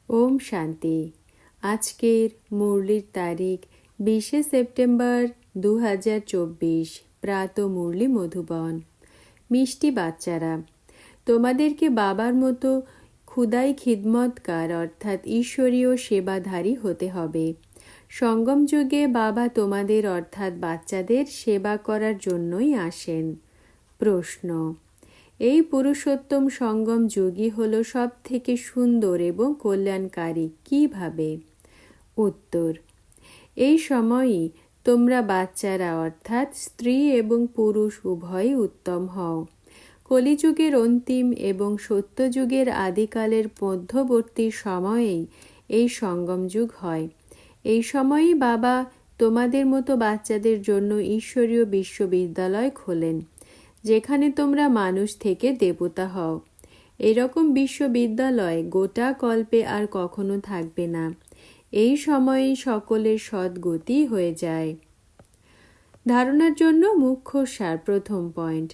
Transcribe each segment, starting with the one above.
ওম শান্তি। আজকের মুরলির তারিখ 20শে সেপ্টেম্বর 2024। প্রাত মুরলি মধুবন। মিষ্টি বাচ্চারা, তোমাদেরকে বাবার মতো খুদাই খিদমতকার অর্থাৎ ঈশ্বরীয় সেবাধারী হতে হবে। সঙ্গম যুগে বাবা তোমাদের অর্থাৎ বাচ্চাদের সেবা করার জন্যই আসেন। প্রশ্ন: এই পুরুষোত্তম সঙ্গম যোগী হল সব থেকে সুন্দর এবং কল্যাণকারী, কিভাবে? উত্তর: এই সময়ই তোমরা বাচ্চারা অর্থাৎ স্ত্রী এবং পুরুষ উভয়ই উত্তম হও। কলিযুগের অন্তিম এবং সত্যযুগের আদিকালের মধ্যবর্তী সময়েই এই সঙ্গম যুগ হয়। এই সময়েই বাবা তোমাদের মতো বাচ্চাদের জন্য ঈশ্বরীয় বিশ্ববিদ্যালয় খোলেন, যেখানে তোমরা মানুষ থেকে দেবতা হও। এরকম বিশ্ববিদ্যালয় গোটা কল্পে আর কখনো থাকবে না। এই সময়েই সকলের সদ্গতি হয়ে যায়। ধারণার জন্য মুখ্য সার। প্রথম পয়েন্ট: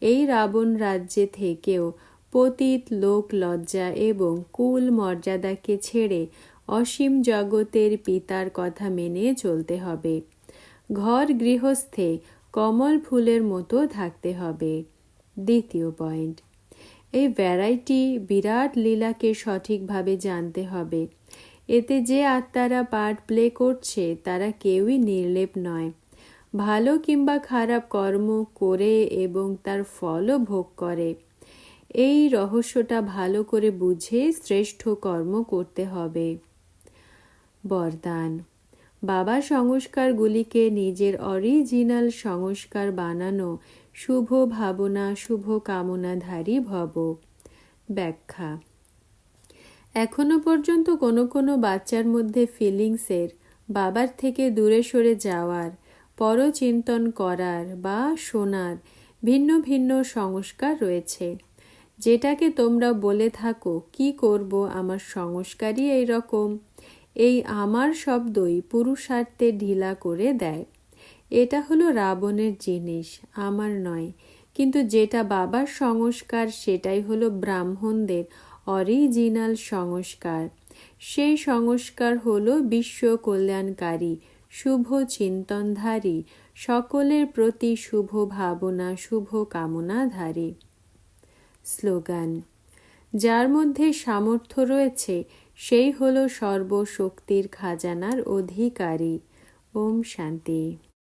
এই রাবণ রাজ্যে থেকেও পতিত লোক লজ্জা এবং কুল মর্যাদাকে ছেড়ে অসীম জগতের পিতার কথা মেনে চলতে হবে। ঘর গৃহস্থে কমল ফুলের মতো থাকতে হবে। দ্বিতীয় পয়েন্ট: এই ভ্যারাইটি বিরাট লীলাকে সঠিকভাবে জানতে হবে। এতে যে আত্মারা পার্ট প্লে করছে তারা কেউই নির্লেপ নয়। ভালো কিংবা খারাপ কর্ম করে এবং তার ফলও ভোগ করে। এই রহস্যটা ভালো করে বুঝে শ্রেষ্ঠ কর্ম করতে হবে। বরদান: বাবা সংস্কারগুলিকে নিজের অরিজিনাল সংস্কার বানানো শুভ ভাবনা শুভ কামনাধারী ভব। ব্যাখ্যা: এখনো পর্যন্ত কোনো কোনো বাচ্চার মধ্যে ফিলিংসের বাবার থেকে দূরে সরে যাওয়ার, পরচিন্তন করার বা শোনার ভিন্ন ভিন্ন সংস্কার রয়েছে, যেটাকে তোমরা বলে থাকো কি করব, আমার সংস্কারই এই রকম। এই আমার শব্দই পুরুষার্থে ঢিলা করে দেয়। এটা হলো রাবণের জিনিস, আমার নয়। কিন্তু যেটা বাবার সংস্কার সেটাই হলো ব্রাহ্মণদের অরিজিনাল সংস্কার। সেই সংস্কার হলো বিশ্ব কল্যাণকারী, শুভ চিন্তনধারী, সকলের প্রতি শুভ ভাবনা শুভ কামনাধারী। স্লোগান: যার মধ্যে সামর্থ্য রয়েছে সেই হলো সর্বশক্তির খাজানার অধিকারী। ওম শান্তি।